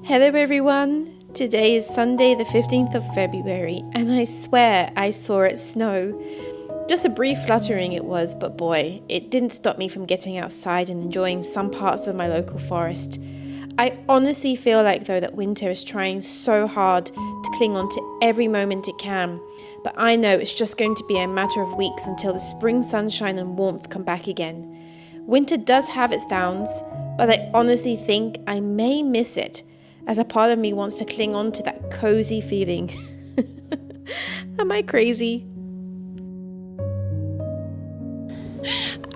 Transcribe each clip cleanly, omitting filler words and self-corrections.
Hello everyone! Today is Sunday the 15th of February and I swear I saw it snow. Just a brief fluttering it was, but boy, it didn't stop me from getting outside and enjoying some parts of my local forest. I honestly feel like though that winter is trying so hard to cling on to every moment it can, but I know it's just going to be a matter of weeks until the spring sunshine and warmth come back again. Winter does have its downs, but I honestly think I may miss it, as a part of me wants to cling on to that cozy feeling. Am I crazy?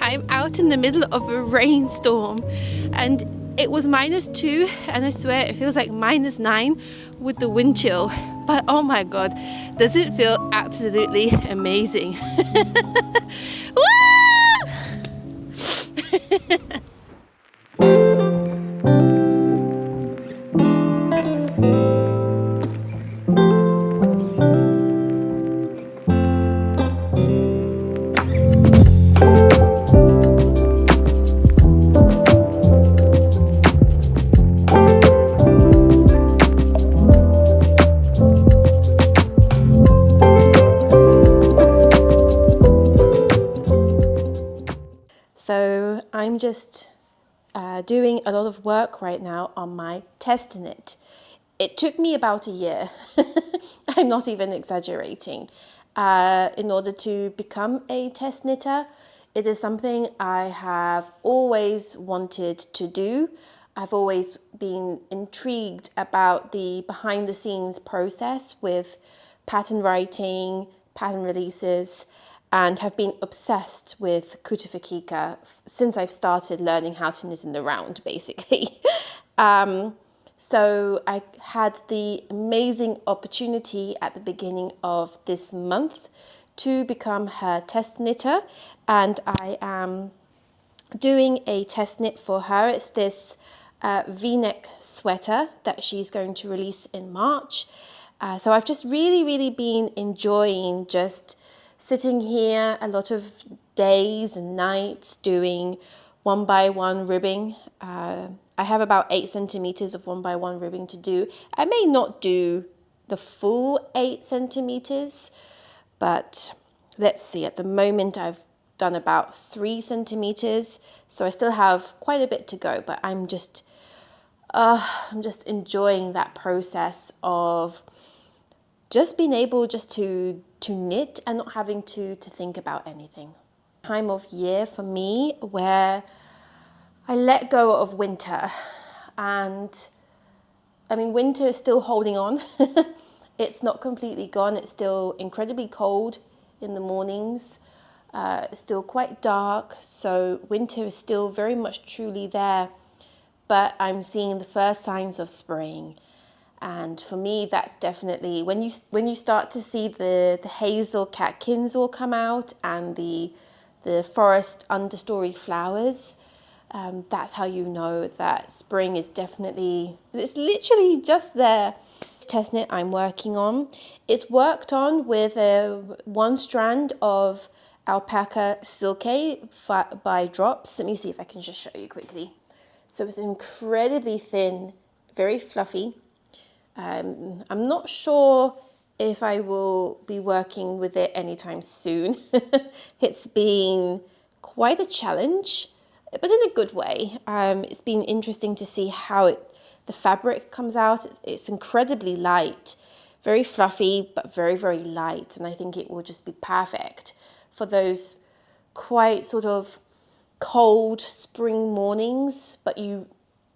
I'm out in the middle of a rainstorm and it was -2 and I swear it feels like -9 with the wind chill. But oh my god, does it feel absolutely amazing. Woo! So I'm just doing a lot of work right now on my test knit. It took me about a year, I'm not even exaggerating, in order to become a test knitter. It is something I have always wanted to do. I've always been intrigued about the behind the scenes process with pattern writing, pattern releases, and have been obsessed with Kutu Fakika since I've started learning how to knit in the round, basically. So I had the amazing opportunity at the beginning of this month to become her test knitter, and I am doing a test knit for her. It's this V-neck sweater that she's going to release in March. So I've just really been enjoying just sitting here a lot of days and nights doing 1x1 ribbing. I have about 8 centimeters of 1x1 ribbing to do. I may not do the full 8 centimeters, but let's see, at the moment I've done about 3 centimeters, so I still have quite a bit to go, but I'm just enjoying that process of just being able just to knit and not having to think about anything. Time of year for me where I let go of winter, and I mean winter is still holding on. It's not completely gone. It's still incredibly cold in the mornings. It's still quite dark, so winter is still very much truly there, but I'm seeing the first signs of spring. And for me, that's definitely when you start to see the hazel catkins all come out and the forest understory flowers. That's how you know that spring is definitely, it's literally just there. This test knit I'm working on, it's worked on with one strand of alpaca silke by Drops. Let me see if I can just show you quickly. So it's incredibly thin, very fluffy. I'm not sure if I will be working with it anytime soon. It's been quite a challenge, but in a good way. It's been interesting to see how the fabric comes out. It's incredibly light, very fluffy, but very light. And I think it will just be perfect for those quite sort of cold spring mornings, but you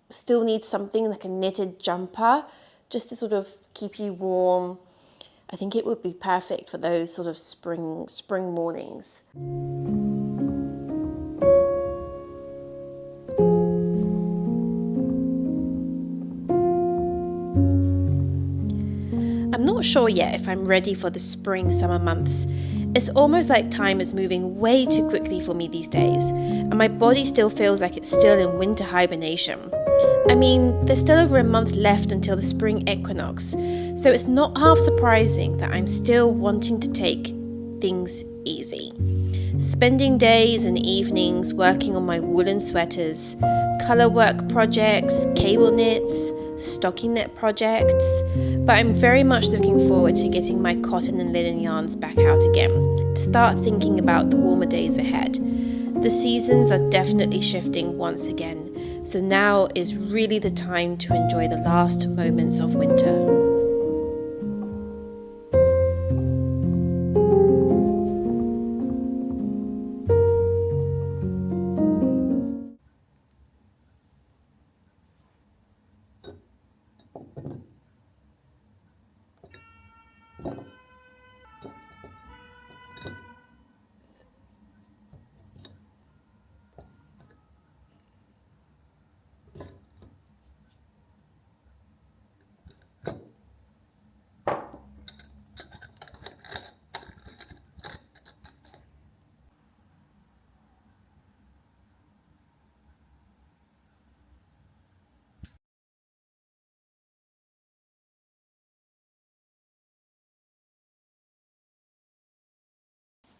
still need something like a knitted jumper just to sort of keep you warm. I think it would be perfect for those sort of spring mornings. I'm not sure yet if I'm ready for the spring-summer months. It's almost like time is moving way too quickly for me these days, and my body still feels like it's still in winter hibernation. I mean, there's still over a month left until the spring equinox, so it's not half surprising that I'm still wanting to take things easy. Spending days and evenings working on my woolen sweaters, colour work projects, cable knits, stockinette projects, but I'm very much looking forward to getting my cotton and linen yarns back out again, to start thinking about the warmer days ahead. The seasons are definitely shifting once again, so now is really the time to enjoy the last moments of winter.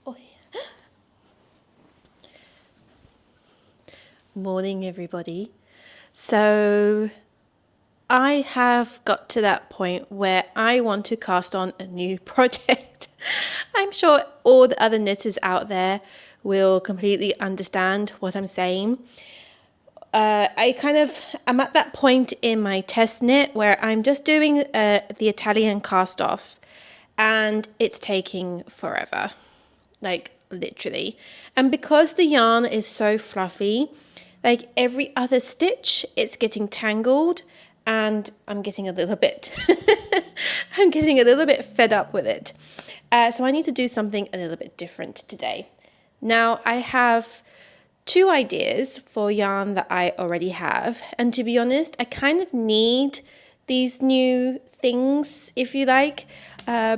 Oh, yeah. Morning, everybody. So I have got to that point where I want to cast on a new project. I'm sure all the other knitters out there will completely understand what I'm saying. I'm at that point in my test knit where I'm just doing the Italian cast off, and it's taking forever, like literally. And because the yarn is so fluffy, like every other stitch, it's getting tangled, and I'm getting a little bit, I'm getting a little bit fed up with it. So I need to do something a little bit different today. Now I have 2 ideas for yarn that I already have, and to be honest, I kind of need these new things, if you like,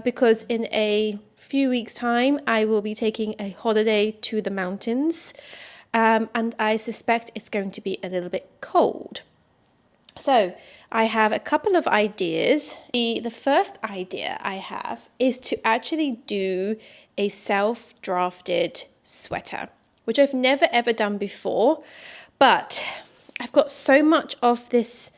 because in a few weeks' time I will be taking a holiday to the mountains, and I suspect it's going to be a little bit cold. So I have a couple of ideas. The first idea I have is to actually do a self-drafted sweater, which I've never ever done before, but I've got so much of this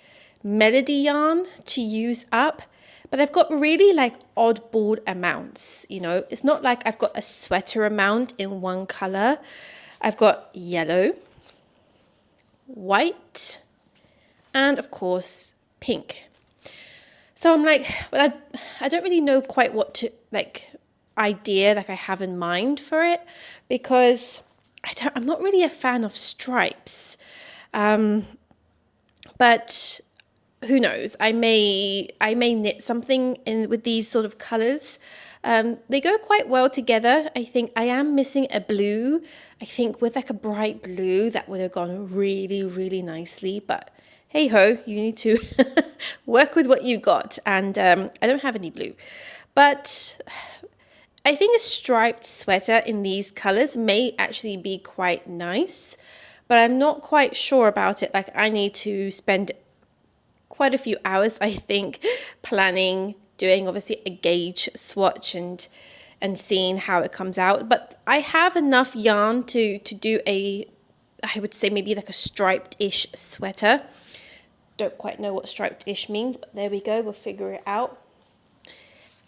melody yarn to use up, but I've got really like oddball amounts, you know. It's not like I've got a sweater amount in one color. I've got yellow, white, and of course pink. So I'm like, but I don't really know quite what to idea I have in mind for it, because I'm not really a fan of stripes, but who knows? I may knit something in with these sort of colors. They go quite well together. I think I am missing a blue. I think with like a bright blue that would have gone really, really nicely, but hey ho, you need to work with what you got, and I don't have any blue, but I think a striped sweater in these colors may actually be quite nice, but I'm not quite sure about it. Like, I need to spend quite a few hours, I think, planning, doing obviously a gauge swatch and seeing how it comes out. But I have enough yarn to do I would say maybe like a striped-ish sweater. Don't quite know what striped-ish means, but there we go, we'll figure it out.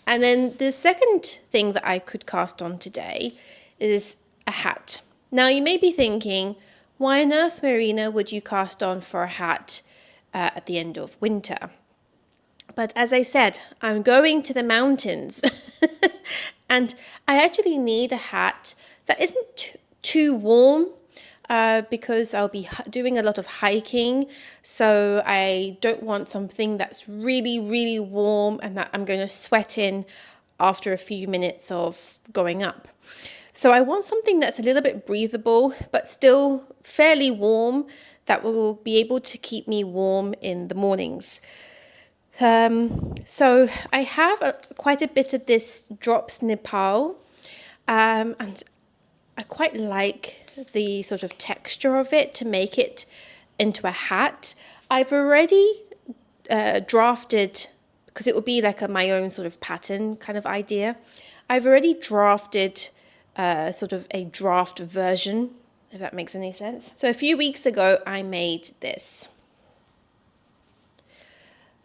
And then the second thing that I could cast on today is a hat. Now you may be thinking, why on earth, Marina, would you cast on for a hat at the end of winter? But as I said, I'm going to the mountains and I actually need a hat that isn't too warm, because I'll be doing a lot of hiking, so I don't want something that's really, really warm and that I'm going to sweat in after a few minutes of going up. So I want something that's a little bit breathable, but still fairly warm, that will be able to keep me warm in the mornings. So I have quite a bit of this Drops Nepal, and I quite like the sort of texture of it to make it into a hat. I've already drafted, because it will be like my own sort of pattern kind of idea. I've already drafted sort of a draft version, if that makes any sense. So a few weeks ago, I made this.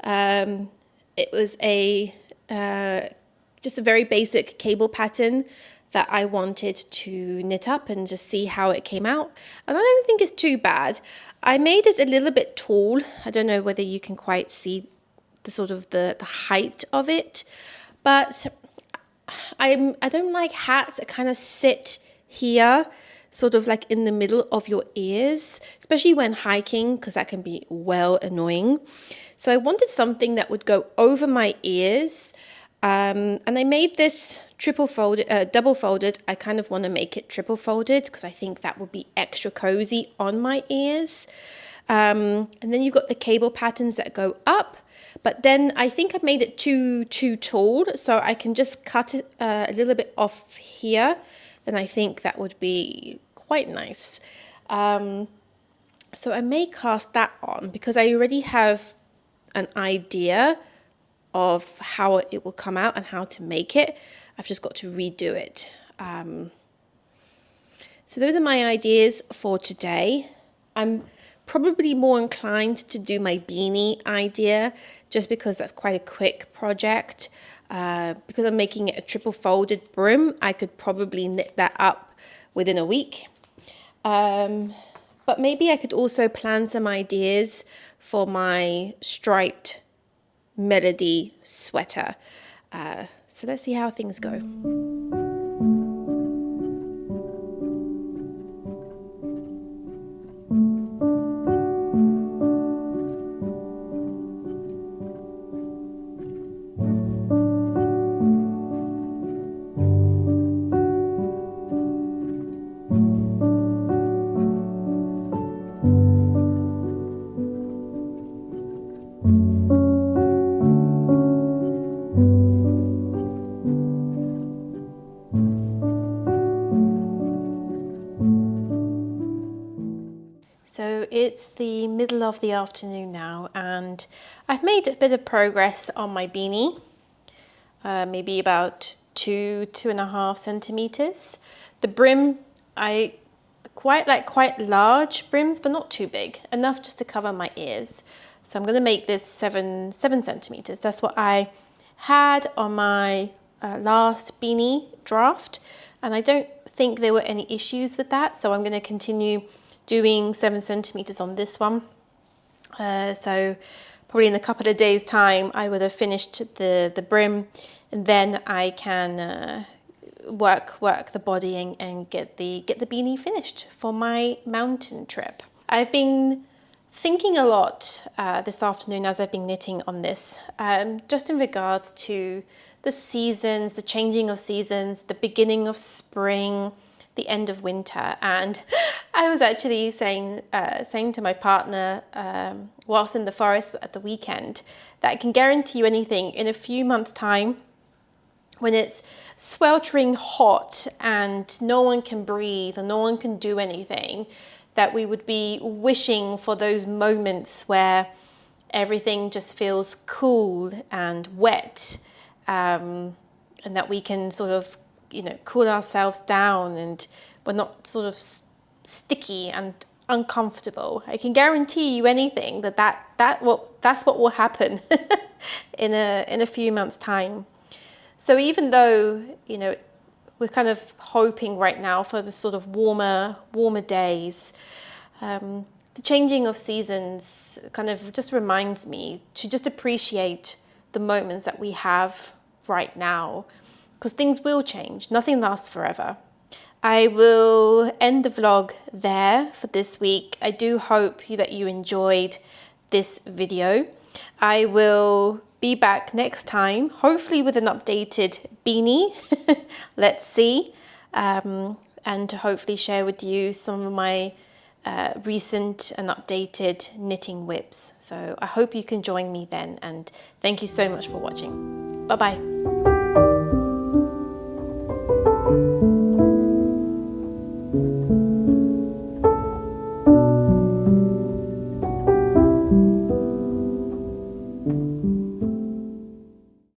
It was just a very basic cable pattern that I wanted to knit up and just see how it came out. And I don't think it's too bad. I made it a little bit tall. I don't know whether you can quite see the height of it, but I don't like hats that kind of sit here, sort of like in the middle of your ears, especially when hiking, because that can be well annoying. So I wanted something that would go over my ears. And I made this double folded. I kind of want to make it triple folded because I think that would be extra cozy on my ears. And then you've got the cable patterns that go up, but then I think I've made it too tall, so I can just cut it a little bit off here, and I think that would be quite nice. So I may cast that on because I already have an idea of how it will come out and how to make it. I've just got to redo it. So those are my ideas for today. I'm probably more inclined to do my beanie idea just because that's quite a quick project. Because I'm making it a triple folded brim, I could probably knit that up within a week. But maybe I could also plan some ideas for my striped Melody sweater. So let's see how things go. So it's the middle of the afternoon now, and I've made a bit of progress on my beanie, maybe about 2.5 centimeters. The brim, I quite like quite large brims, but not too big, enough just to cover my ears. So I'm going to make this 7 centimeters. That's what I had on my last beanie draft, and I don't think there were any issues with that. So I'm going to continue doing 7 centimeters on this one. So probably in a couple of days time I would have finished the brim, and then I can work the body and get the beanie finished for my mountain trip. I've been thinking a lot this afternoon as I've been knitting on this, just in regards to the seasons, the changing of seasons, the beginning of spring, the end of winter. And I was actually saying to my partner whilst in the forest at the weekend that I can guarantee you anything, in a few months' time, when it's sweltering hot and no one can breathe and no one can do anything, that we would be wishing for those moments where everything just feels cool and wet, and that we can sort of, cool ourselves down and we're not sort of sticky and uncomfortable. I can guarantee you anything that's what will happen in a few months' time. So even though, we're kind of hoping right now for the sort of warmer days, the changing of seasons kind of just reminds me to just appreciate the moments that we have right now, because things will change. Nothing lasts forever. I will end the vlog there for this week. I do hope that you enjoyed this video. I will be back next time, hopefully with an updated beanie. Let's see. And to hopefully share with you some of my recent and updated knitting whips. So I hope you can join me then, and thank you so much for watching. Bye bye.